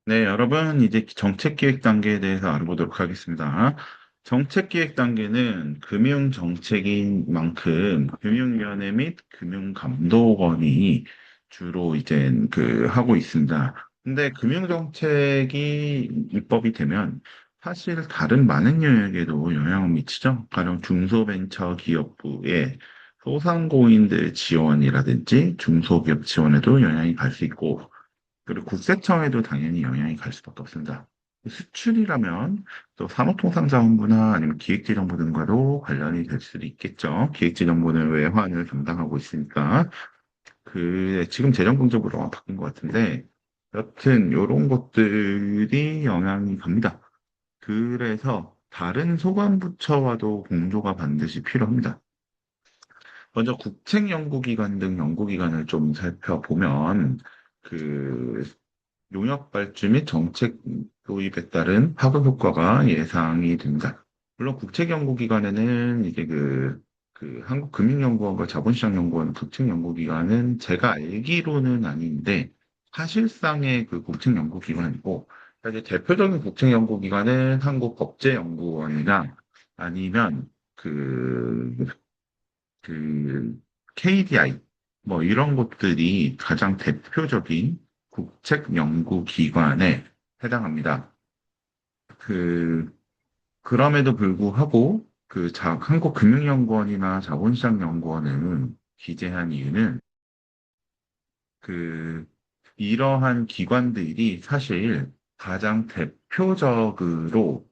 네, 여러분, 이제 정책 기획 단계에 대해서 알아보도록 하겠습니다. 정책 기획 단계는 금융 정책인 만큼 금융위원회 및 금융감독원이 주로 이제 하고 있습니다. 근데 금융 정책이 입법이 되면 사실 다른 많은 영역에도 영향을 미치죠. 가령 중소벤처기업부의 소상공인들 지원이라든지 중소기업 지원에도 영향이 갈 수 있고, 그리고 국세청에도 당연히 영향이 갈 수밖에 없습니다. 수출이라면 또 산업통상자원부나 아니면 기획재정부 등과도 관련이 될 수도 있겠죠. 기획재정부는 외환을 담당하고 있으니까. 지금 재정공적으로 바뀐 것 같은데, 여튼 이런 것들이 영향이 갑니다. 그래서 다른 소관부처와도 공조가 반드시 필요합니다. 먼저 국책연구기관 등 연구기관을 좀 살펴보면, 그 용역 발주 및 정책 도입에 따른 파급 효과가 예상이 됩니다. 물론 국책연구기관에는 이게 한국금융연구원과 자본시장연구원 국책연구기관은 제가 알기로는 아닌데 사실상의 그 국책연구기관이고, 이제 대표적인 국책연구기관은 한국법제연구원이나 아니면 그 KDI, 뭐 이런 것들이 가장 대표적인 국책 연구 기관에 해당합니다. 그, 그럼에도 불구하고 한국금융연구원이나 자본시장연구원을 기재한 이유는 그, 이러한 기관들이 사실 가장 대표적으로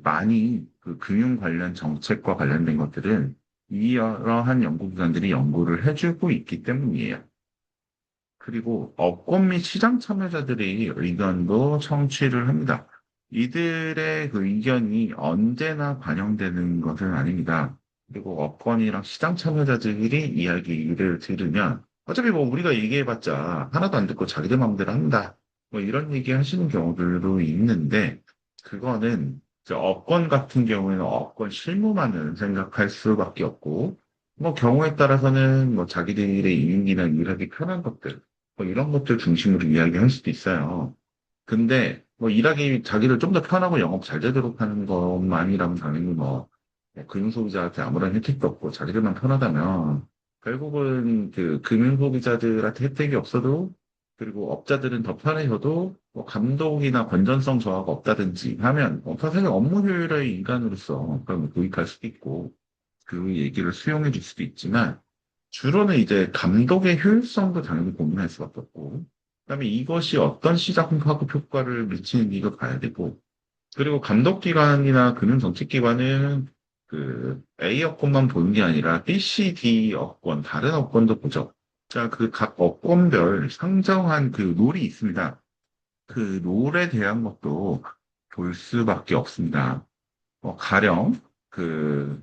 많이 금융 관련 정책과 관련된 것들은 이러한 연구기관들이 연구를 해주고 있기 때문이에요. 그리고 업권 및 시장 참여자들의 의견도 청취를 합니다. 이들의 그 의견이 언제나 반영되는 것은 아닙니다. 그리고 업권이랑 시장 참여자들이 이야기를 들으면 어차피 뭐 우리가 얘기해봤자 하나도 안 듣고 자기들 마음대로 한다. 뭐 이런 얘기 하시는 경우들도 있는데 그거는 이제 업권 같은 경우에는 업권 실무만을 생각할 수밖에 없고 뭐 경우에 따라서는 뭐 자기들의 이익이나 일하기 편한 것들 뭐 이런 것들 중심으로 이야기할 수도 있어요. 근데 뭐 일하기 자기를 좀 더 편하고 영업 잘 되도록 하는 것만이라면 당연히 금융소비자한테 아무런 혜택도 없고 자기들만 편하다면 결국은 금융소비자들한테 혜택이 없어도 그리고 업자들은 더 편해져도 뭐 감독이나 건전성 저하가 없다든지 하면 사실 업무 효율의 인간으로서 그럼 도입할 수도 있고 그 얘기를 수용해 줄 수도 있지만 주로는 이제 감독의 효율성도 당연히 고민할 수밖에 없고, 그다음에 이것이 어떤 시장 파급 효과를 미치는지도 봐야 되고, 그리고 감독기관이나 금융정책기관은 A 업권만 보는 게 아니라 B, C, D 업권, 다른 업권도 보죠. 자, 그 각 업권별 상정한 그 룰이 있습니다. 그 룰에 대한 것도 볼 수밖에 없습니다. 가령, 그,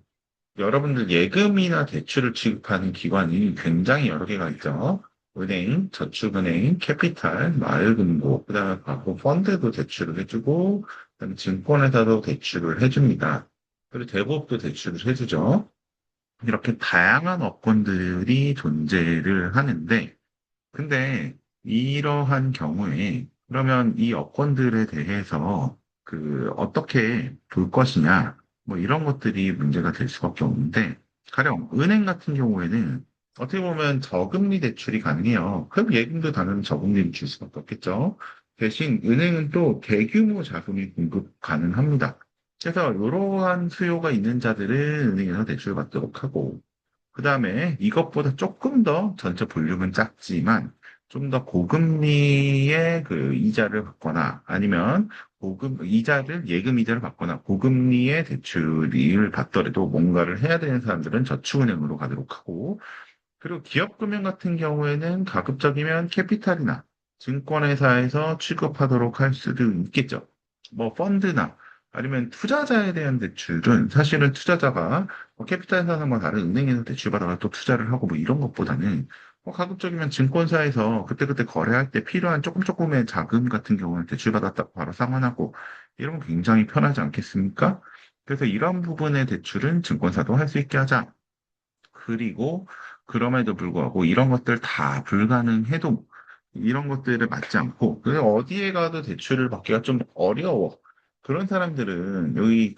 여러분들 예금이나 대출을 취급하는 기관이 굉장히 여러 개가 있죠. 은행, 저축은행, 캐피탈, 마을금고, 그다음에 바로 펀드도 대출을 해주고, 그다음에 증권회사도 대출을 해줍니다. 그리고 대부업도 대출을 해주죠. 이렇게 다양한 업권들이 존재를 하는데, 근데 이러한 경우에 그러면 이 여건들에 대해서 어떻게 볼 것이냐 뭐 이런 것들이 문제가 될 수밖에 없는데 가령 은행 같은 경우에는 어떻게 보면 저금리 대출이 가능해요. 그럼 예금도 당연히 저금리를 줄 수밖에 없겠죠. 대신 은행은 또 대규모 자금이 공급 가능합니다. 그래서 이러한 수요가 있는 자들은 은행에서 대출을 받도록 하고 그 다음에 이것보다 조금 더 전체 볼륨은 작지만 좀 더 고금리의 그 이자를 받거나 아니면 예금 이자를 받거나 고금리의 대출을 받더라도 뭔가를 해야 되는 사람들은 저축은행으로 가도록 하고 그리고 기업금융 같은 경우에는 가급적이면 캐피탈이나 증권회사에서 취급하도록 할 수도 있겠죠. 뭐 펀드나 아니면 투자자에 대한 대출은 사실은 투자자가 캐피탈 사는과 다른 은행에서 대출받아가 또 투자를 하고 뭐 이런 것보다는 가급적이면 증권사에서 그때그때 거래할 때 필요한 조금 조금의 자금 같은 경우는 대출받았다 바로 상환하고 이런 건 굉장히 편하지 않겠습니까? 그래서 이런 부분의 대출은 증권사도 할 수 있게 하자. 그리고 그럼에도 불구하고 이런 것들 다 불가능해도 이런 것들에 맞지 않고, 그래서 어디에 가도 대출을 받기가 좀 어려워. 그런 사람들은 여기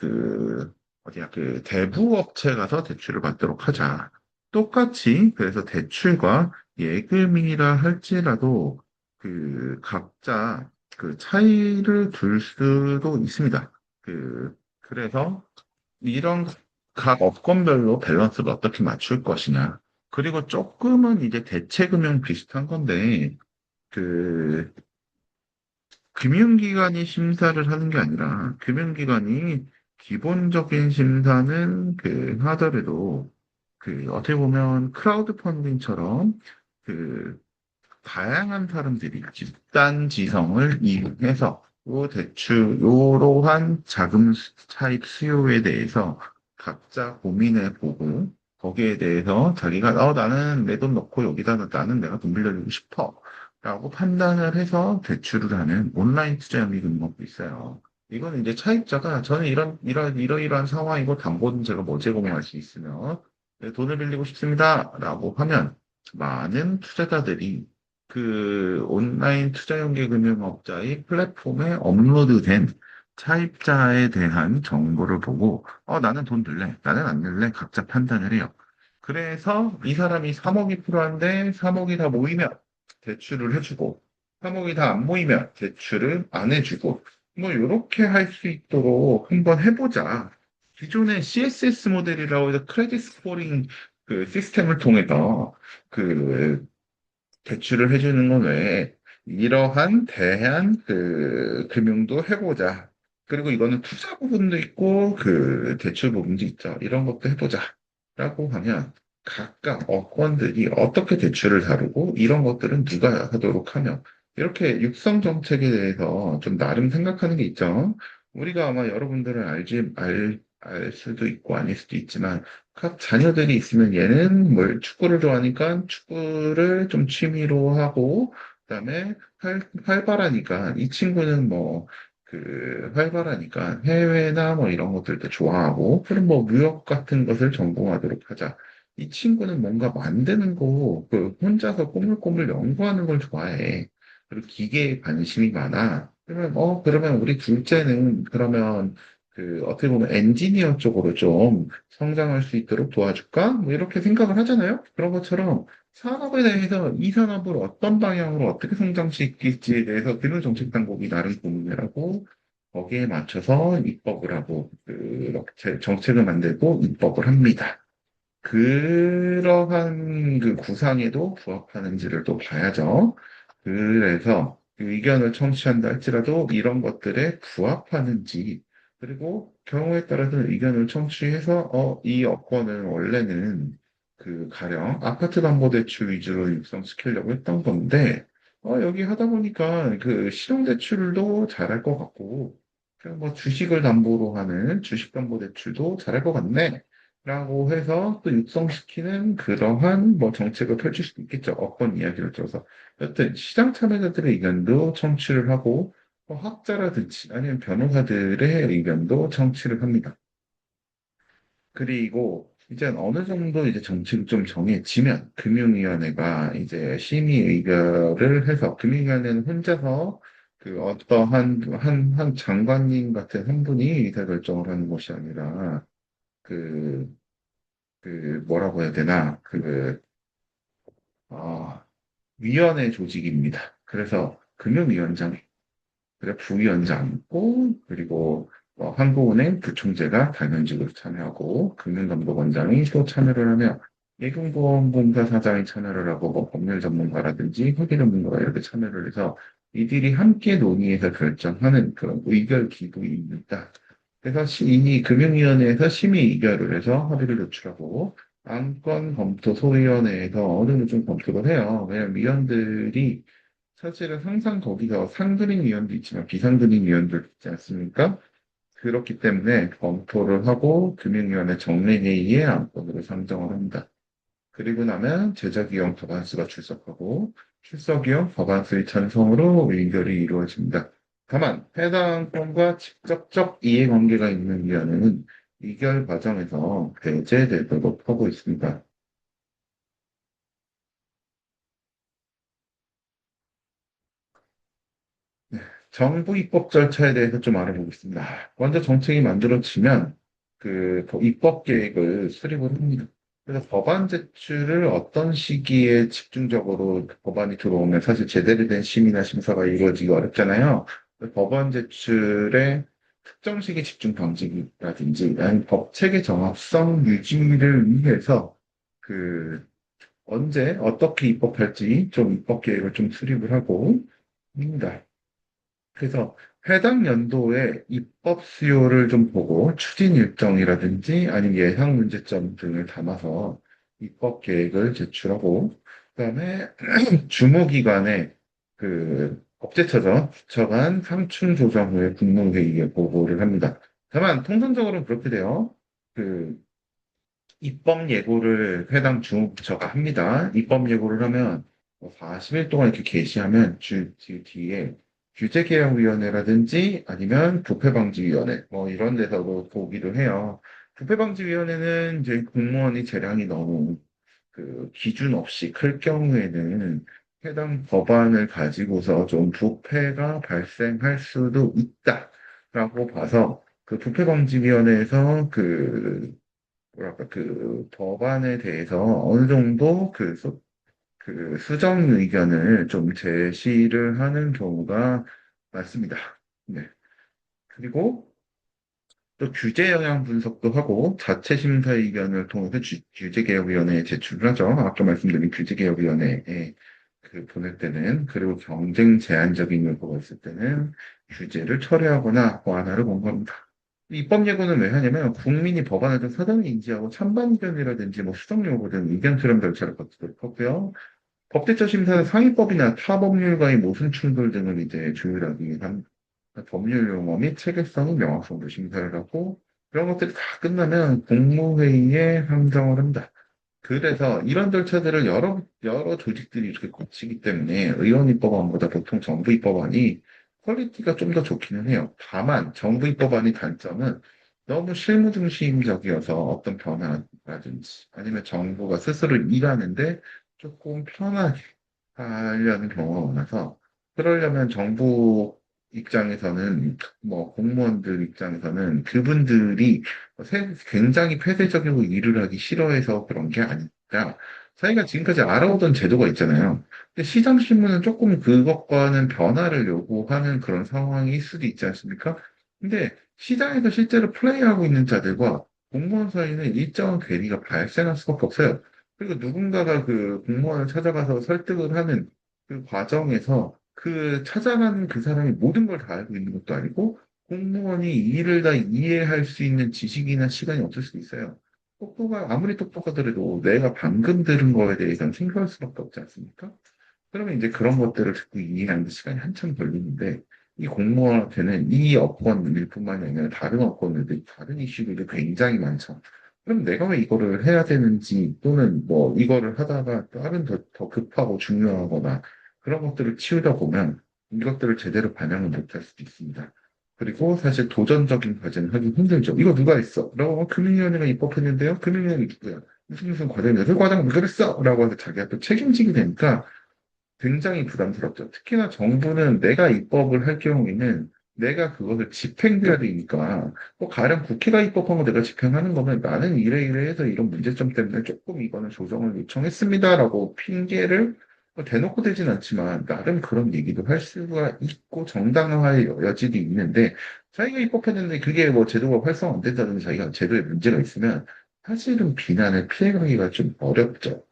어디야, 대부업체 가서 대출을 받도록 하자. 똑같이, 그래서 대출과 예금이라 할지라도 각자 차이를 둘 수도 있습니다. 그래서 이런 각 업권별로 밸런스를 어떻게 맞출 것이냐. 그리고 조금은 이제 대체금융 비슷한 건데, 그, 금융기관이 심사를 하는 게 아니라, 금융기관이 기본적인 심사는 하더라도, 어떻게 보면 크라우드 펀딩처럼, 그, 다양한 사람들이 집단 지성을 이용해서 이러한 자금 차입 수요에 대해서 각자 고민해 보고 거기에 대해서 자기가 나는 내 돈 넣고 여기다 나는 내가 돈 빌려주고 싶어 라고 판단을 해서 대출을 하는 온라인 투자 연기금융도 있어요. 이거는 이제 차입자가 저는 이러이러한 상황이고 담보는 제가 뭐 제공할 수 있으면 네, 돈을 빌리고 싶습니다 라고 하면 많은 투자자들이 온라인 투자연계금융업자의 플랫폼에 업로드된 차입자에 대한 정보를 보고, 나는 돈 들래, 나는 안 들래, 각자 판단을 해요. 그래서 이 사람이 3억이 필요한데 3억이 다 모이면 대출을 해주고, 3억이 다 안 모이면 대출을 안 해주고, 뭐, 이렇게 할 수 있도록 한번 해보자. 기존의 CSS 모델이라고 해서 크레딧 스코링 시스템을 통해서 그 대출을 해주는 건 외에 이러한 대한 금융도 해보자. 그리고 이거는 투자 부분도 있고 대출 부분도 있죠. 이런 것도 해보자. 라고 하면 각각 업권들이 어떻게 대출을 다루고 이런 것들은 누가 하도록 하며 이렇게 육성 정책에 대해서 좀 나름 생각하는 게 있죠. 우리가 아마 여러분들은 알 수도 있고 아닐 수도 있지만 각 자녀들이 있으면 얘는 뭘 축구를 좋아하니까 축구를 좀 취미로 하고, 그다음에 활발하니까 이 친구는 뭐, 활발하니까 해외나 뭐 이런 것들도 좋아하고, 그럼 뭐 무역 같은 것을 전공하도록 하자. 이 친구는 뭔가 만드는 거, 혼자서 꼬물꼬물 연구하는 걸 좋아해. 그리고 기계에 관심이 많아. 그러면 우리 둘째는 그러면 어떻게 보면 엔지니어 쪽으로 좀 성장할 수 있도록 도와줄까? 뭐 이렇게 생각을 하잖아요. 그런 것처럼 산업에 대해서 이 산업을 어떤 방향으로 어떻게 성장시킬지에 대해서 금융정책 당국이 나름 고민을 하고 거기에 맞춰서 입법을 하고 그렇게 정책을 만들고 입법을 합니다. 그러한 구상에도 부합하는지를 또 봐야죠. 그래서 그 의견을 청취한다 할지라도 이런 것들에 부합하는지, 그리고 경우에 따라서는 의견을 청취해서, 이 여건은 원래는 가령 아파트 담보대출 위주로 육성시키려고 했던 건데, 여기 하다 보니까 실용대출도 잘할 것 같고, 그냥 뭐 주식을 담보로 하는 주식담보대출도 잘할 것 같네. 라고 해서 또 육성시키는 그러한 뭐 정책을 펼칠 수도 있겠죠. 어떤 이야기를 들어서. 여튼 시장 참여자들의 의견도 청취를 하고 학자라든지 아니면 변호사들의 의견도 청취를 합니다. 그리고 이제 어느 정도 이제 정책이 좀 정해지면 금융위원회가 이제 심의 의결을 해서 금융위원회는 혼자서 한 장관님 같은 한 분이 의사결정을 하는 것이 아니라 그 뭐라고 해야 되나, 어, 위원회 조직입니다. 그래서 금융위원장, 그래 부위원장 있고, 그리고 한국은행 부총재가 당연직으로 참여하고, 금융감독원장이 또 참여를 하며, 예금보험공사 사장이 참여를 하고, 뭐 법률 전문가라든지 회계 전문가가 이렇게 참여를 해서 이들이 함께 논의해서 결정하는 그런 의결 기구입니다. 그래서 이 금융위원회에서 심의 의결을 해서 합의를 도출하고 안건검토소위원회에서 어느 정도 좀 검토를 해요. 왜냐하면 위원들이 사실은 항상 거기서 상근인 위원도 있지만 비상근인 위원도 있지 않습니까? 그렇기 때문에 검토를 하고 금융위원회 정례회의에 안건으로 상정을 합니다. 그리고 나면 제작위원 과반수가 출석하고 출석위원 과반수의 찬성으로 의결이 이루어집니다. 다만 해당 건과 직접적 이해관계가 있는 위원회는 의결 과정에서 배제되도록 하고 있습니다. 정부 입법 절차에 대해서 좀 알아보겠습니다. 먼저 정책이 만들어지면 입법 계획을 수립을 합니다. 그래서 법안 제출을 어떤 시기에 집중적으로 법안이 들어오면 사실 제대로 된 심의나 심사가 이루어지기 어렵잖아요. 법안 제출에 특정 시기 집중 방지라든지 아니면 법 체계 정합성 유지를 위해서 그 언제 어떻게 입법할지 좀 입법 계획을 좀 수립을 하고 합니다. 그래서 해당 연도에 입법 수요를 좀 보고 추진 일정이라든지 아니면 예상 문제점 등을 담아서 입법 계획을 제출하고 그다음에 주무기관에 법제처죠. 부처간 상충 조정 후에 국무회의에 보고를 합니다. 다만 통상적으로는 그렇게 돼요. 그 입법 예고를 해당 주무부처가 합니다. 입법 예고를 하면 40일 동안 이렇게 게시하면 뒤에 규제개혁위원회라든지 아니면 부패방지위원회 뭐 이런 데서도 보기도 해요. 부패방지위원회는 이제 공무원이 재량이 너무 기준 없이 클 경우에는 해당 법안을 가지고서 좀 부패가 발생할 수도 있다라고 봐서 부패방지위원회에서 뭐랄까, 법안에 대해서 어느 정도 수정 의견을 좀 제시를 하는 경우가 많습니다. 네. 그리고 또 규제 영향 분석도 하고 자체 심사 의견을 통해서 규제개혁위원회에 제출을 하죠. 아까 말씀드린 규제개혁위원회에 보낼 때는 그리고 경쟁 제한적인 요소가 있을 때는 규제를 철회하거나 완화를 권고합니다. 입법 예고는 왜 하냐면 국민이 법안을 좀 사전에 인지하고 찬반 의견이라든지 뭐 수정 요구 등 의견 수렴 절차를 거치도록 하고요. 법제처 심사는 상위법이나 타 법률과의 모순 충돌 등을 이제 조율하기 위한 법률 용어 및 체계성의 명확성도 심사를 하고 그런 것들이 다 끝나면 국무회의에 상정을 한다. 그래서 이런 절차들을 여러 조직들이 이렇게 거치기 때문에 의원 입법안보다 보통 정부 입법안이 퀄리티가 좀 더 좋기는 해요. 다만 정부 입법안의 단점은 너무 실무 중심적이어서 어떤 변화라든지 아니면 정부가 스스로 일하는데 조금 편하게 하려는 경우가 많아서 그러려면 정부 입장에서는 뭐 공무원들 입장에서는 그분들이 굉장히 폐쇄적이고 일을 하기 싫어해서 그런 게 아니라 저희가 지금까지 알아오던 제도가 있잖아요. 근데 시장신문은 조금 그것과는 변화를 요구하는 그런 상황일 수도 있지 않습니까? 근데 시장에서 실제로 플레이하고 있는 자들과 공무원 사이는 일정한 괴리가 발생할 수밖에 없어요. 그리고 누군가가 공무원을 찾아가서 설득을 하는 그 과정에서 찾아가는 그 사람이 모든 걸 다 알고 있는 것도 아니고 공무원이 이 일을 다 이해할 수 있는 지식이나 시간이 없을 수도 있어요. 아무리 똑똑하더라도 내가 방금 들은 거에 대해서는 생각할 수밖에 없지 않습니까? 그러면 이제 그런 것들을 듣고 이해하는 데 시간이 한참 걸리는데 이 공무원한테는 이 업권 일뿐만이 아니라 다른 업권들이 다른 이슈들이 굉장히 많죠. 그럼 내가 왜 이거를 해야 되는지 또는 뭐 이거를 하다가 다른 더 급하고 중요하거나 그런 것들을 치우다 보면 이것들을 제대로 반영을 못할 수도 있습니다. 그리고 사실 도전적인 과제는 하기 힘들죠. 이거 누가 했어? 라고 금융위원회가 입법했는데요. 금융위원회 누구야? 무슨 과정이야? 그 과정은 왜 그랬어? 라고 해서 자기가 또 책임지게 되니까 굉장히 부담스럽죠. 특히나 정부는 내가 입법을 할 경우에는 내가 그것을 집행해야 되니까 가령 국회가 입법한 거 내가 집행하는 거면 나는 이래 해서 이런 문제점 때문에 조금 이거는 조정을 요청했습니다라고 핑계를 대놓고 되진 않지만 나름 그런 얘기도 할 수가 있고 정당화의 여지도 있는데 자기가 입법했는데 그게 뭐 제도가 활성 안 된다는 자기가 제도에 문제가 있으면 사실은 비난을 피해가기가 좀 어렵죠.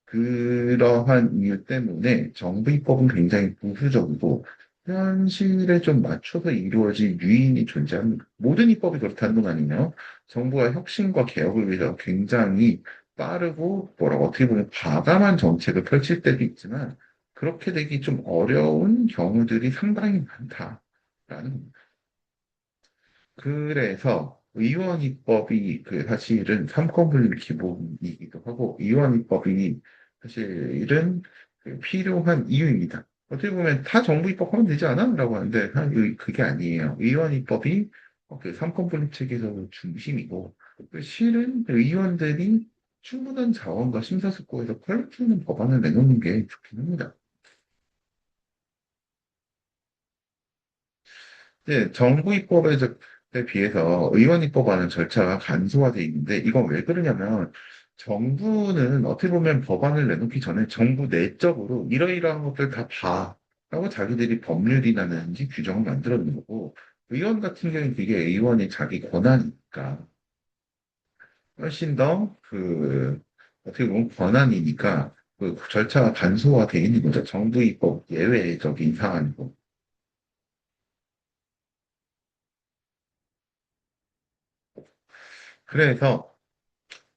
그러한 이유 때문에 정부 입법은 굉장히 보수적이고 현실에 좀 맞춰서 이루어질 유인이 존재합니다. 모든 입법이 그렇다는 건 아니에요. 정부가 혁신과 개혁을 위해서 굉장히 빠르고 뭐라고 어떻게 보면 과감한 정책을 펼칠 때도 있지만 그렇게 되기 좀 어려운 경우들이 상당히 많다라는 그래서 의원 입법이 사실은 삼권분립 기본이기도 하고 의원 입법이 사실은 필요한 이유입니다. 어떻게 보면 다 정부 입법하면 되지 않아? 라고 하는데 그게 아니에요. 의원 입법이 삼권분립 체계에서 중심이고 실은 의원들이 충분한 자원과 심사숙고해서 퀄리티 있는 법안을 내놓는 게 좋긴 합니다. 이제 정부 입법에 비해서 의원 입법하는 절차가 간소화돼 있는데 이건 왜 그러냐면 정부는 어떻게 보면 법안을 내놓기 전에 정부 내적으로 이러이러한 것들 다 봐. 라고 자기들이 법률이라든지 규정을 만들어 놓는 거고 의원 같은 경우는 그게 의원의 자기 권한이니까 훨씬 더 어떻게 보면 권한이니까 그 절차가 간소화돼 있는 거죠. 정부 입법 예외적인 사안이고. 그래서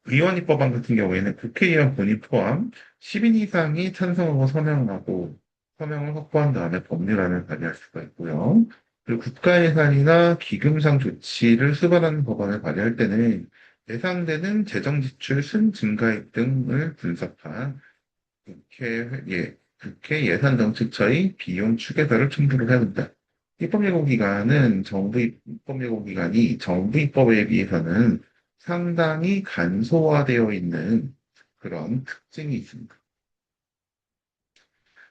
의원 입법안 같은 경우에는 국회의원 본인 포함 10인 이상이 찬성하고 서명을 확보한 다음에 법률안을 발의할 수가 있고요. 그리고 국가 예산이나 기금상 조치를 수반하는 법안을 발의할 때는 예상되는 재정 지출 순 증가액 등을 분석한 국회 예산정책처의 비용 추계서를 첨부를 해야 된다. 입법예고기간이 정부 입법에 비해서는 상당히 간소화되어 있는 그런 특징이 있습니다.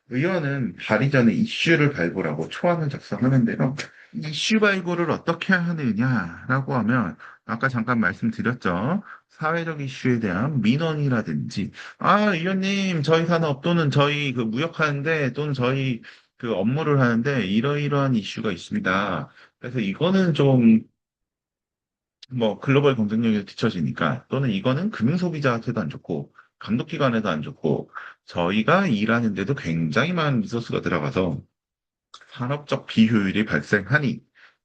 의원은 발의 전에 이슈를 발굴하고 초안을 작성하는데요. 이슈 발굴을 어떻게 하느냐라고 하면 아까 잠깐 말씀드렸죠. 사회적 이슈에 대한 민원이라든지 의원님 저희 산업 또는 저희 그 무역하는데 또는 저희 그 업무를 하는데 이러이러한 이슈가 있습니다. 그래서 이거는 좀 뭐 글로벌 경쟁력에 뒤처지니까 또는 이거는 금융소비자한테도 안 좋고 감독기관에도 안 좋고 저희가 일하는데도 굉장히 많은 리소스가 들어가서 산업적 비효율이 발생하니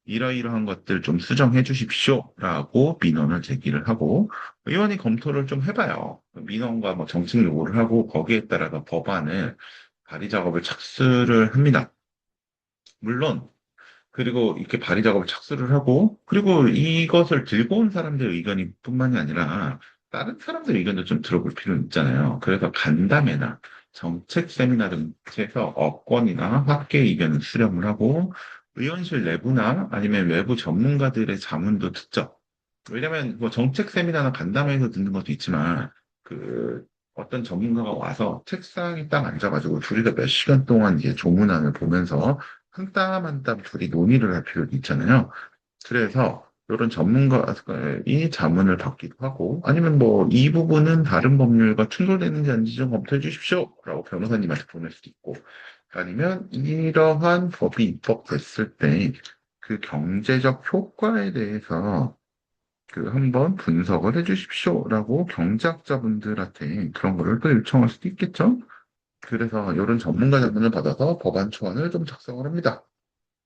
이러이러한 것들 좀 수정해 주십시오라고 민원을 제기를 하고 의원이 검토를 좀 해봐요. 민원과 뭐 정책 요구를 하고 거기에 따라서 법안을 발의 작업을 착수를 합니다. 물론 그리고 이렇게 발의 작업을 착수를 하고, 그리고 이것을 들고 온 사람들의 의견이 뿐만이 아니라, 다른 사람들의 의견도 좀 들어볼 필요는 있잖아요. 그래서 간담회나 정책 세미나 등에서 업권이나 학계 의견을 수렴을 하고, 의원실 내부나 아니면 외부 전문가들의 자문도 듣죠. 왜냐면 뭐 정책 세미나나 간담회에서 듣는 것도 있지만, 그 어떤 전문가가 와서 책상에 딱 앉아가지고 둘이서 몇 시간 동안 이제 조문안을 보면서 한 땀 한 땀 둘이 논의를 할 필요도 있잖아요. 그래서 이런 전문가의 자문을 받기도 하고 아니면 뭐 이 부분은 다른 법률과 충돌되는지 아닌지 좀 검토해 주십시오. 라고 변호사님한테 보낼 수도 있고 아니면 이러한 법이 입법됐을 때 그 경제적 효과에 대해서 한번 분석을 해 주십시오라고 경제학자분들한테 그런 거를 또 요청할 수도 있겠죠. 그래서 이런 전문가 자문을 받아서 법안 초안을 좀 작성을 합니다.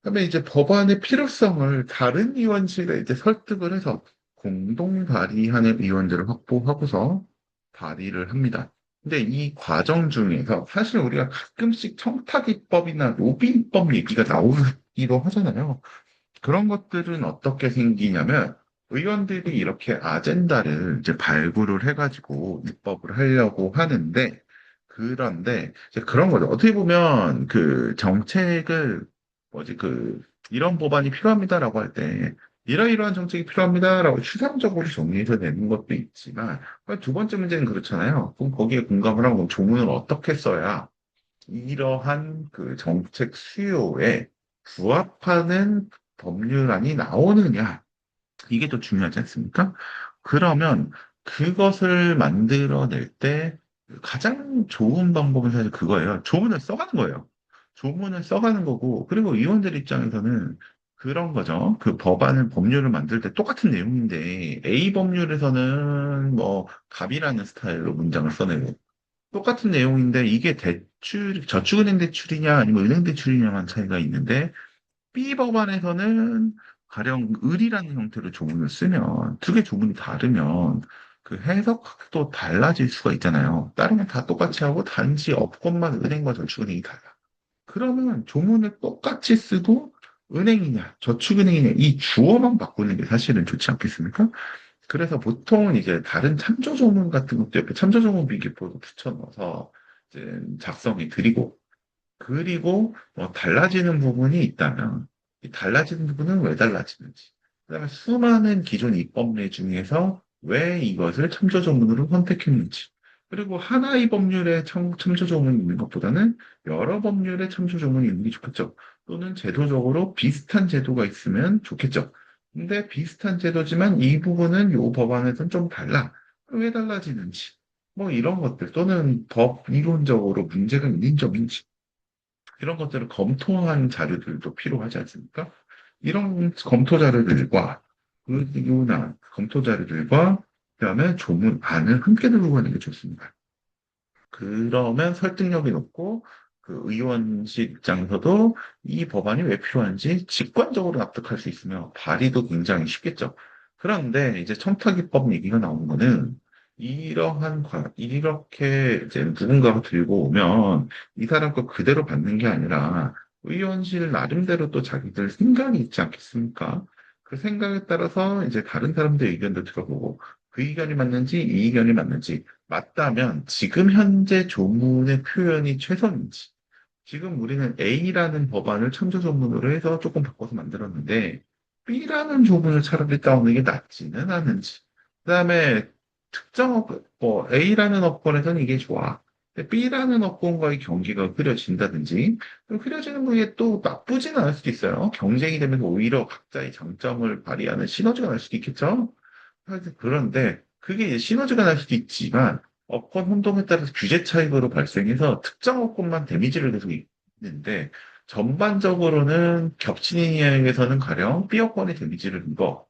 그다음에 이제 법안의 필요성을 다른 의원실에 이제 설득을 해서 공동 발의하는 의원들을 확보하고서 발의를 합니다. 근데 이 과정 중에서 사실 우리가 가끔씩 청탁입법이나 로비입법 얘기가 나오기도 하잖아요. 그런 것들은 어떻게 생기냐면 의원들이 이렇게 아젠다를 이제 발굴을 해가지고 입법을 하려고 하는데 그런데 이제 그런 거죠. 어떻게 보면 그 정책을 뭐지 이런 법안이 필요합니다라고 할 때 이러이러한 정책이 필요합니다라고 추상적으로 정리해서 내는 것도 있지만 두 번째 문제는 그렇잖아요. 그럼 거기에 공감을 하고 조문을 어떻게 써야 이러한 그 정책 수요에 부합하는 법률안이 나오느냐. 이게 또 중요하지 않습니까? 그러면 그것을 만들어낼 때 가장 좋은 방법은 사실 그거예요. 조문을 써가는 거예요. 조문을 써가는 거고, 그리고 의원들 입장에서는 그런 거죠. 그 법률을 만들 때 똑같은 내용인데, A 법률에서는 뭐, 갑이라는 스타일로 문장을 써내고, 똑같은 내용인데 이게 저축은행 대출이냐 아니면 은행 대출이냐만 차이가 있는데 B 법안에서는 가령 을이라는 형태로 조문을 쓰면 두 개 조문이 다르면 그 해석도 달라질 수가 있잖아요. 다른 건 다 똑같이 하고 단지 업권만 은행과 저축은행이 달라. 그러면 조문을 똑같이 쓰고 은행이냐 저축은행이냐 이 주어만 바꾸는 게 사실은 좋지 않겠습니까? 그래서 보통은 이제 다른 참조 조문 같은 것도 옆에 참조 조문 비기표도 붙여넣어서 이제 작성해 드리고, 그리고 뭐 달라지는 부분이 있다면, 이 달라지는 부분은 왜 달라지는지, 그다음에 수많은 기존 입법례 중에서 왜 이것을 참조 조문으로 선택했는지, 그리고 하나의 법률에 참조 조문이 있는 것보다는 여러 법률에 참조 조문이 있는 게 좋겠죠. 또는 제도적으로 비슷한 제도가 있으면 좋겠죠. 근데 비슷한 제도지만 이 부분은 이 법안에서는 좀 달라. 왜 달라지는지. 뭐 이런 것들 또는 법 이론적으로 문제가 있는 점인지 이런 것들을 검토한 자료들도 필요하지 않습니까? 이런 검토 자료들과 그이유나 검토 자료들과 그다음에 조문안을 함께 들고 가는 게 좋습니다. 그러면 설득력이 높고 그 의원실 입장에서도 이 법안이 왜 필요한지 직관적으로 납득할 수 있으며 발의도 굉장히 쉽겠죠. 그런데 이제 청탁입법 얘기가 나오는 거는 이렇게 이제 누군가가 들고 오면 이 사람 거 그대로 받는 게 아니라 의원실 나름대로 또 자기들 생각이 있지 않겠습니까? 그 생각에 따라서 이제 다른 사람들 의견도 들어보고 그 의견이 맞는지 이 의견이 맞는지 맞다면 지금 현재 조문의 표현이 최선인지 지금 우리는 A라는 법안을 참조 조문으로 해서 조금 바꿔서 만들었는데 B라는 조문을 차라리 따오는 게 낫지는 않은지 그다음에 특정 뭐 A라는 업권에서는 이게 좋아. 근데 B라는 업권과의 경기가 흐려진다든지 그럼 흐려지는 게 또 나쁘지는 않을 수도 있어요. 경쟁이 되면서 오히려 각자의 장점을 발휘하는 시너지가 날 수도 있겠죠. 그런데 그게 이제 시너지가 날 수도 있지만 업권 혼동에 따라서 규제 차익으로 발생해서 특정 업권만 데미지를 계속 입는데 전반적으로는 겹치는 이야기에서는 가령 B 업권이 데미지를 입어.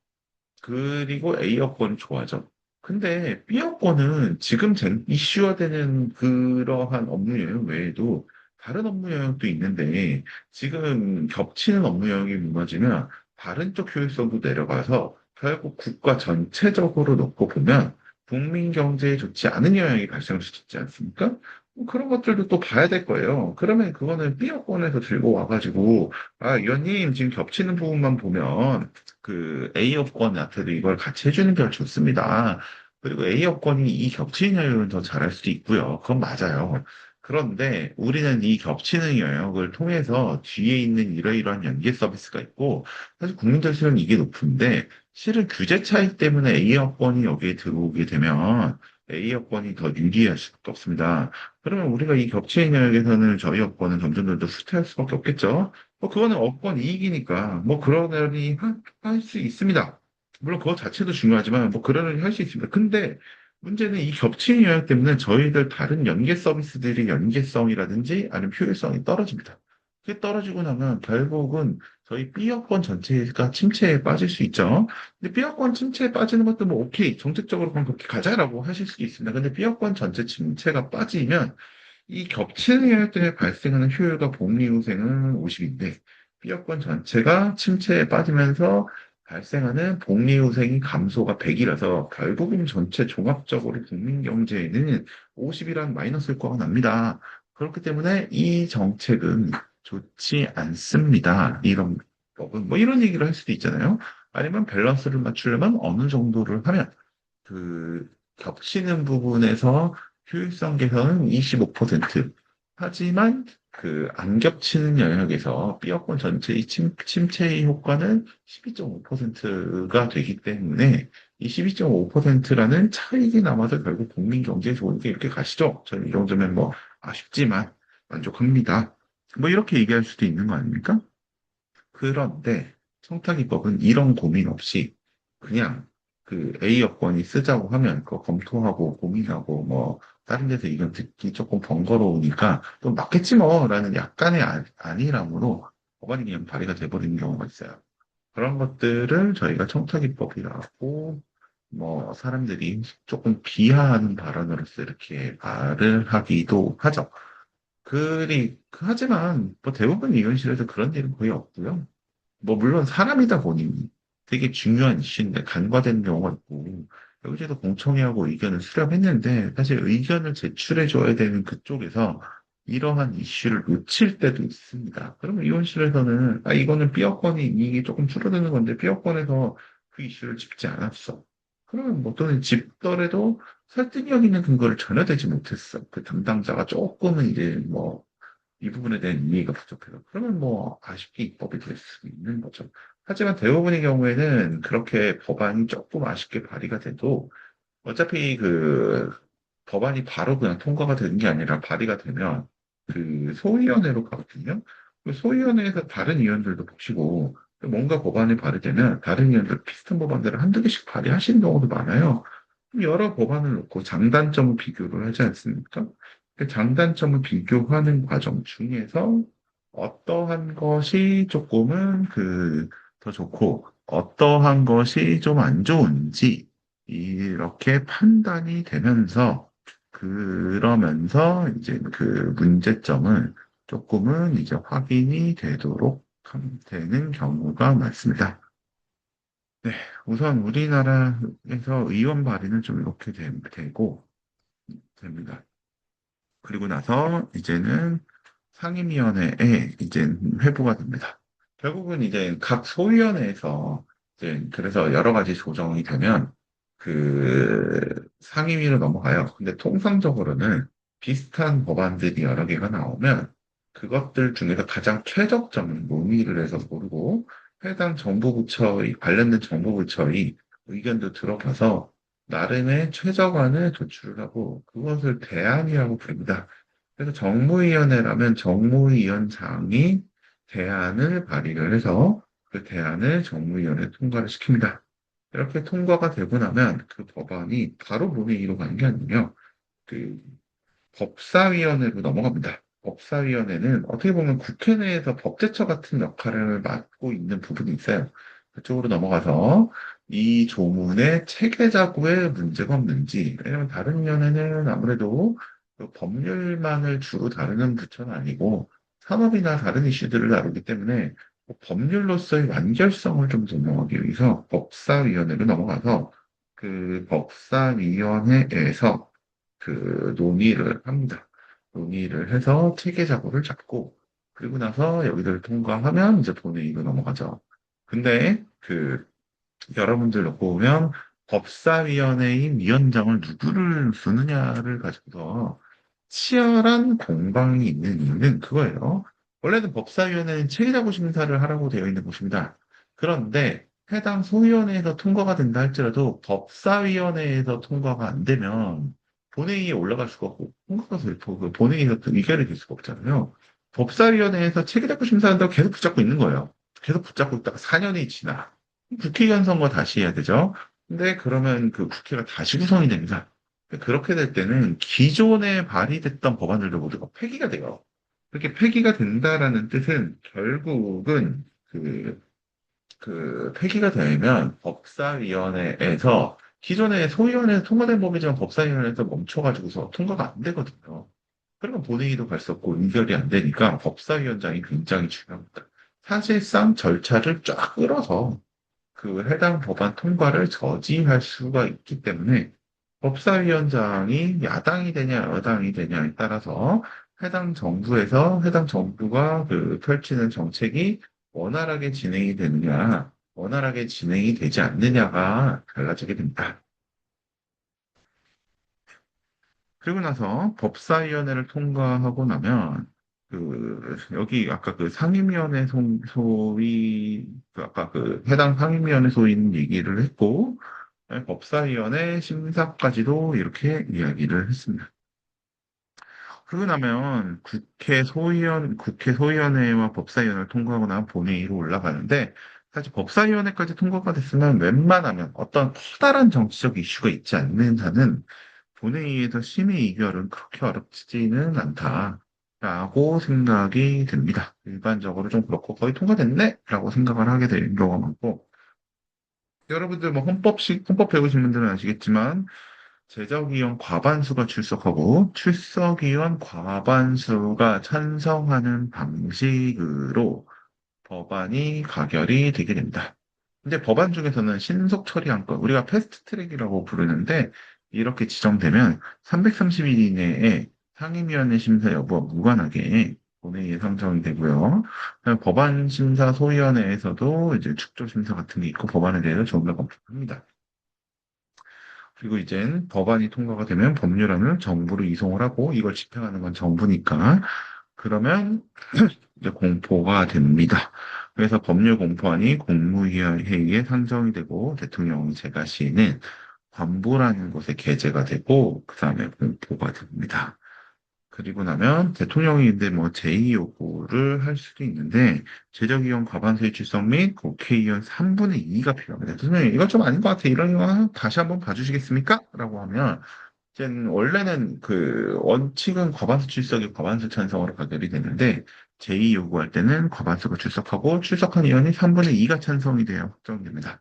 그리고 A 여건이 좋아져. 근데 B 여건은 지금 이슈화되는 그러한 업무 영역 외에도 다른 업무 영역도 있는데 지금 겹치는 업무 영역이 무너지면 다른 쪽 효율성도 내려가서 결국 국가 전체적으로 놓고 보면 국민 경제에 좋지 않은 영향이 발생할 수 있지 않습니까? 뭐 그런 것들도 또 봐야 될 거예요. 그러면 그거는 B 여건에서 들고 와가지고 아, 위원님 지금 겹치는 부분만 보면 그 A업권한테도 이걸 같이 해주는 게 좋습니다. 그리고 A업권이 이 겹치는 영역을 더 잘할 수도 있고요. 그건 맞아요. 그런데 우리는 이 겹치는 영역을 통해서 뒤에 있는 이러이러한 연계 서비스가 있고, 사실 국민들 수요는 이게 높은데, 실은 규제 차이 때문에 A업권이 여기에 들어오게 되면 A업권이 더 유리할 수밖에 없습니다. 그러면 우리가 이 겹치는 영역에서는 저희 업권은 점점 더 후퇴할 수밖에 없겠죠. 뭐 그거는 업권 이익이니까 뭐 그러려니 할 수 있습니다. 물론 그것 자체도 중요하지만 뭐 그러려니 할 수 있습니다. 근데 문제는 이 겹치는 영역 때문에 저희들 다른 연계 서비스들이 연계성이라든지 아니면 효율성이 떨어집니다. 그게 떨어지고 나면 결국은 저희 B여권 전체가 침체에 빠질 수 있죠. 근데 B여권 침체에 빠지는 것도 뭐 오케이 정책적으로 그럼 그렇게 가자라고 하실 수도 있습니다. 근데 B여권 전체 침체가 빠지면 이 겹치는 영역 때문에 발생하는 효율과 복리후생은 50인데, B여권 전체가 침체에 빠지면서 발생하는 복리후생이 감소가 100이라서 결국은 전체 종합적으로 국민 경제에는 50이라는 마이너스 효과가 납니다. 그렇기 때문에 이 정책은 좋지 않습니다. 이런 법은 뭐 이런 얘기를 할 수도 있잖아요. 아니면 밸런스를 맞추려면 어느 정도를 하면 그 겹치는 부분에서 효율성 개선은 25%. 하지만 그 안 겹치는 영역에서 B여권 전체의 침체의 효과는 12.5%가 되기 때문에 이 12.5%라는 차익이 남아서 결국 국민 경제에 좋으니까 이렇게 가시죠. 저는 이 정도면 뭐 아쉽지만 만족합니다. 뭐 이렇게 얘기할 수도 있는 거 아닙니까? 그런데 청탁입법은 이런 고민 없이 그냥 그 A 여건이 쓰자고 하면 그거 검토하고 고민하고 뭐 다른 데서 이건 듣기 조금 번거로우니까 또 맞겠지 뭐라는 약간의 안일함으로 법안이 그냥 발의가 돼버리는 경우가 있어요. 그런 것들을 저희가 청탁입법이라고 뭐 사람들이 조금 비하하는 발언으로서 이렇게 말을 하기도 하죠. 하지만 뭐 대부분 의원실에서 그런 일은 거의 없고요. 뭐 물론 사람이다 보니 되게 중요한 이슈인데 간과되는 경우가 있고 여기저기서 공청회하고 의견을 수렴했는데 사실 의견을 제출해 줘야 되는 그쪽에서 이러한 이슈를 놓칠 때도 있습니다. 그러면 의원실에서는 아 이거는 B여건이 이익이 조금 줄어드는 건데 B여건에서 그 이슈를 짚지 않았어. 그러면 뭐 또는 짚더라도 설득력 있는 근거를 전혀 대지 못했어. 그 담당자가 조금은 이제 뭐 이 부분에 대한 이해가 부족해서. 그러면 뭐 아쉽게 입법이 될 수 있는 거죠. 하지만 대부분의 경우에는 그렇게 법안이 조금 아쉽게 발의가 돼도 어차피 그 법안이 바로 그냥 통과가 되는 게 아니라 발의가 되면 그 소위원회로 가거든요. 그 소위원회에서 다른 의원들도 보시고 뭔가 법안이 발의되면 다른 의원들 비슷한 법안들을 한두 개씩 발의하시는 경우도 많아요. 여러 법안을 놓고 장단점을 비교를 하지 않습니까? 그 장단점을 비교하는 과정 중에서 어떠한 것이 조금은 더 좋고 어떠한 것이 좀 안 좋은지 이렇게 판단이 되면서 그러면서 이제 그 문제점을 조금은 이제 확인이 되도록 되는 경우가 많습니다. 네, 우선 우리나라에서 의원 발의는 좀 이렇게 되고 됩니다. 그리고 나서 이제는 상임위원회에 이제 회부가 됩니다. 결국은 이제 각 소위원회에서 이제 그래서 여러 가지 조정이 되면 그 상임위로 넘어가요. 근데 통상적으로는 비슷한 법안들이 여러 개가 나오면 그것들 중에서 가장 최적점을 논의를 해서 고르고 해당 정부 부처의 관련된 정부 부처의 의견도 들어봐서 나름의 최저안을 도출을 하고 그것을 대안이라고 부릅니다. 그래서 정무위원회라면 정무위원장이 대안을 발의를 해서 그 대안을 정무위원회에 통과를 시킵니다. 이렇게 통과가 되고 나면 그 법안이 바로 논의로 가는 게 아니고요. 그 법사위원회로 넘어갑니다. 법사위원회는 어떻게 보면 국회 내에서 법제처 같은 역할을 맡고 있는 부분이 있어요. 그쪽으로 넘어가서 이 조문의 체계자구에 문제가 없는지, 왜냐하면 다른 위원회는 아무래도 그 법률만을 주로 다루는 부처는 아니고 산업이나 다른 이슈들을 다루기 때문에 법률로서의 완결성을 좀 증명하기 위해서 법사위원회로 넘어가서 그 법사위원회에서 그 논의를 합니다. 논의를 해서 체계작업을 잡고 그리고 나서 여기를 통과하면 이제 본회의로 넘어가죠. 근데 여러분들 놓고 보면 법사위원회인 위원장을 누구를 쓰느냐를 가지고서 치열한 공방이 있는 이유는 그거예요. 원래는 법사위원회는 체계자구 심사를 하라고 되어 있는 곳입니다. 그런데 해당 소위원회에서 통과가 된다 할지라도 법사위원회에서 통과가 안 되면 본회의에 올라갈 수가 없고 통과가 본회의에서 또 의결이 될 수가 없잖아요. 법사위원회에서 체계자구 심사한다고 계속 붙잡고 있는 거예요. 계속 붙잡고 있다가 4년이 지나. 국회의원 선거 다시 해야 되죠. 근데 그러면 그 국회가 다시 구성이 됩니다. 그렇게 될 때는 기존에 발의됐던 법안들도 모두가 폐기가 돼요. 그렇게 폐기가 된다라는 뜻은 결국은 폐기가 되면 법사위원회에서 기존에 소위원회에서 통과된 법이지만 법사위원회에서 멈춰가지고서 통과가 안 되거든요. 그러면 본회의도 갈 수 없고 의결이 안 되니까 법사위원장이 굉장히 중요합니다. 사실상 절차를 쫙 끌어서 그 해당 법안 통과를 저지할 수가 있기 때문에 법사위원장이 야당이 되냐 여당이 되냐에 따라서 해당 정부가 펼치는 정책이 원활하게 진행이 되느냐, 원활하게 진행이 되지 않느냐가 달라지게 됩니다. 그리고 나서 법사위원회를 통과하고 나면 여기 아까 그 상임위원회 소위 아까 해당 상임위원회 소인 얘기를 했고 법사위원회 심사까지도 이렇게 이야기를 했습니다. 그러고 나면 국회 소위원회와 법사위원회를 통과하고 나면 본회의로 올라가는데 사실 법사위원회까지 통과가 됐으면 웬만하면 어떤 커다란 정치적 이슈가 있지 않는 한은 본회의에서 심의 의결은 그렇게 어렵지는 않다라고 생각이 듭니다. 일반적으로 좀 그렇고 거의 통과됐네? 라고 생각을 하게 되는 경우가 많고 여러분들 뭐 헌법 배우신 분들은 아시겠지만 제적위원 과반수가 출석하고 출석위원 과반수가 찬성하는 방식으로 법안이 가결이 되게 됩니다. 근데 법안 중에서는 신속 처리한 건 우리가 패스트 트랙이라고 부르는데 이렇게 지정되면 330일 이내에 상임위원회 심사 여부와 무관하게 본회의에 상정이 되고요. 법안 심사 소위원회에서도 이제 축조 심사 같은 게 있고 법안에 대해서 조금 더 검토합니다. 그리고 이젠 법안이 통과가 되면 법률안을 정부로 이송을 하고 이걸 집행하는 건 정부니까 그러면 이제 공포가 됩니다. 그래서 법률 공포안이 국무회의에 상정이 되고 대통령이 제가 시는 관보라는 곳에 게재가 되고, 그 다음에 공포가 됩니다. 그리고 나면 대통령이 근데 뭐 제의 요구를 할 수도 있는데, 재적위원 과반수의 출석 및 국회의원 3분의 2가 필요합니다. 대통령이 이거 좀 아닌 것 같아. 이런 거 다시 한번 봐주시겠습니까? 라고 하면, 이제 원래는 그 원칙은 과반수 출석이 과반수 찬성으로 가결이 되는데, 제의 요구할 때는 과반수가 출석하고, 출석한 의원이 3분의 2가 찬성이 돼야 확정됩니다.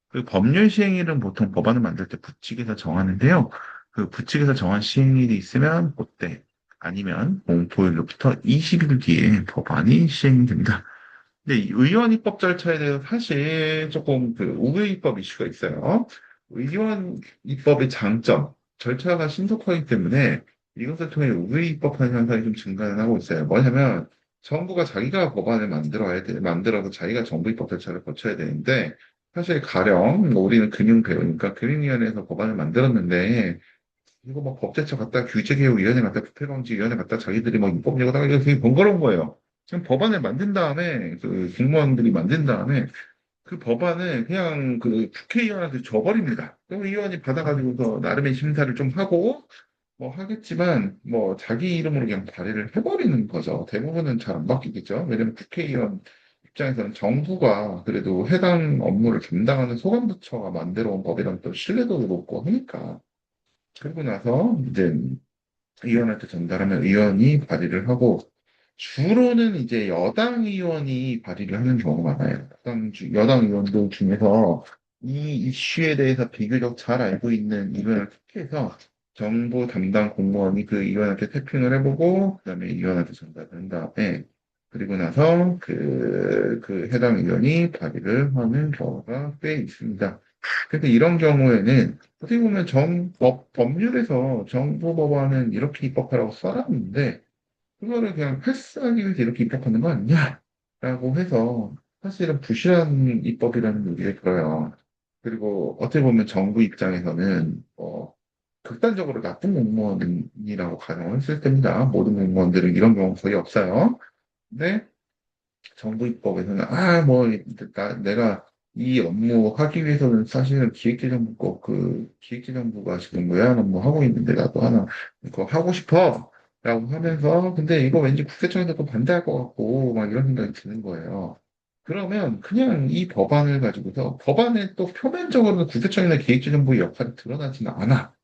그 법률 시행일은 보통 법안을 만들 때 부칙에서 정하는데요. 그 부칙에서 정한 시행일이 있으면 그때 아니면 공포일로부터 20일 뒤에 법안이 시행됩니다. 근데 이 의원 입법 절차에 대해서 사실 조금 그 우회 입법 이슈가 있어요. 의원 입법의 장점, 절차가 신속하기 때문에 이것을 통해 우회 입법하는 현상이 좀 증가는 하고 있어요. 뭐냐면 정부가 자기가 법안을 만들어서 자기가 정부 입법 절차를 거쳐야 되는데 사실 가령 뭐 우리는 금융 배우니까 금융위원회에서 법안을 만들었는데 이거 뭐 법제처 갖다 규제개혁위원회 갖다 부패방지위원회 갖다 자기들이 뭐 입법 예고다가 이거 되게 번거로운 거예요. 지금 법안을 만든 다음에 그 공무원들이 만든 다음에 그 법안을 그냥 그 국회의원한테 줘버립니다. 그럼 의원이 받아가지고서 나름의 심사를 좀 하고 뭐 하겠지만 뭐 자기 이름으로 그냥 발의를 해버리는 거죠. 대부분은 잘 안 바뀌겠죠. 왜냐면 국회의원 입장에서는 정부가 그래도 해당 업무를 담당하는 소관부처가 만들어 온 법이라면 또 신뢰도도 높고 하니까. 그리고 나서 이제 의원한테 전달하면 의원이 발의를 하고 주로는 이제 여당 의원이 발의를 하는 경우가 많아요. 여당 의원들 중에서 이 이슈에 대해서 비교적 잘 알고 있는 의원을 택해서 정부 담당 공무원이 그 의원한테 태핑을 해보고 그다음에 의원한테 전달한 다음에 그리고 나서 그 해당 의원이 발의를 하는 경우가 꽤 있습니다. 그래서 이런 경우에는 어떻게 보면 법률에서 정부 법안은 이렇게 입법하라고 써놨는데 그거를 그냥 패스하기 위해서 이렇게 입법하는 거 아니냐? 라고 해서 사실은 부실한 입법이라는 얘기가 들어요. 그리고 어떻게 보면 정부 입장에서는 극단적으로 나쁜 공무원이라고 가정을 했을 때입니다. 모든 공무원들은 이런 경우 거의 없어요. 근데 정부 입법에서는 내가 이 업무 하기 위해서는 사실은 기획재정부 기획재정부가 지금 외환 업무 하고 있는데 나도 하나 그거 하고 싶어 라고 하면서 근데 이거 왠지 국세청에서 또 반대할 것 같고 막 이런 생각이 드는 거예요. 그러면 그냥 이 법안을 가지고서 법안에 또 표면적으로는 국세청이나 기획재정부의 역할이 드러나지는 않아.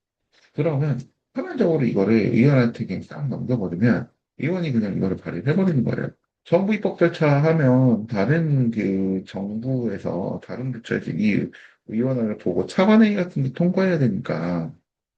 그러면 표면적으로 이거를 의원한테 그냥 싹 넘겨버리면 의원이 그냥 이거를 발의해버리는 거예요. 정부 입법 절차 하면 다른 그 정부에서 다른 부처에서 이 의원을 보고 차관회의 같은 게 통과해야 되니까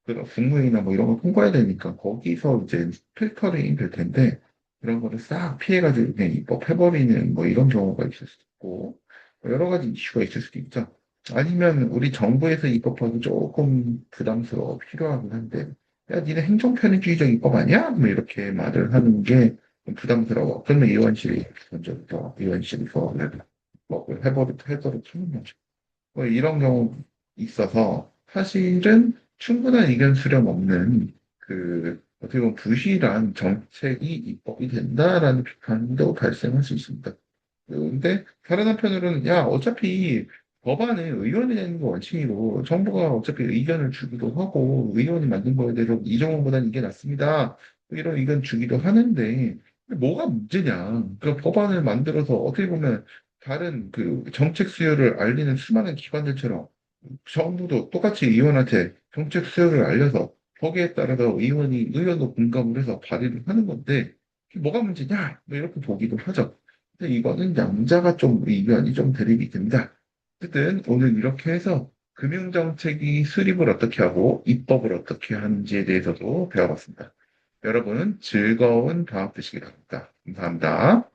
그런 국무회의나 뭐 이런 거 통과해야 되니까 거기서 이제 필터링이 될 텐데 그런 거를 싹 피해가지고 그냥 입법해버리는 뭐 이런 경우가 있을 수도 있고 뭐 여러 가지 이슈가 있을 수도 있죠. 아니면 우리 정부에서 입법하기 조금 부담스러워 필요하긴 한데 야 니네 행정편의주의적 입법 아니야? 뭐 이렇게 말을 하는 게 좀 부담스러워. 그러면 의원실이 먼저부터 의원실에서 뭐 해도록 하는 거죠. 뭐 이런 경우 있어서 사실은 충분한 의견 수렴 없는 어떻게 보면 부실한 정책이 입법이 된다라는 비판도 발생할 수 있습니다. 근데 다른 한편으로는 야 어차피 법안은 의원이 내는 거 원칙이고 정부가 어차피 의견을 주기도 하고 의원이 만든 거에 대해서 이 정도보다는 이게 낫습니다. 이런 의견 주기도 하는데 뭐가 문제냐? 그 법안을 만들어서 어떻게 보면 다른 그 정책 수요를 알리는 수많은 기관들처럼 정부도 똑같이 의원한테 정책 수요를 알려서 거기에 따라서 의원도 공감을 해서 발의를 하는 건데 이게 뭐가 문제냐? 뭐 이렇게 보기도 하죠. 근데 이거는 양자가 좀 의견이 좀 대립이 됩니다. 어쨌든 오늘 이렇게 해서 금융정책이 수립을 어떻게 하고 입법을 어떻게 하는지에 대해서도 배워봤습니다. 여러분 즐거운 방학 되시기 바랍니다. 감사합니다.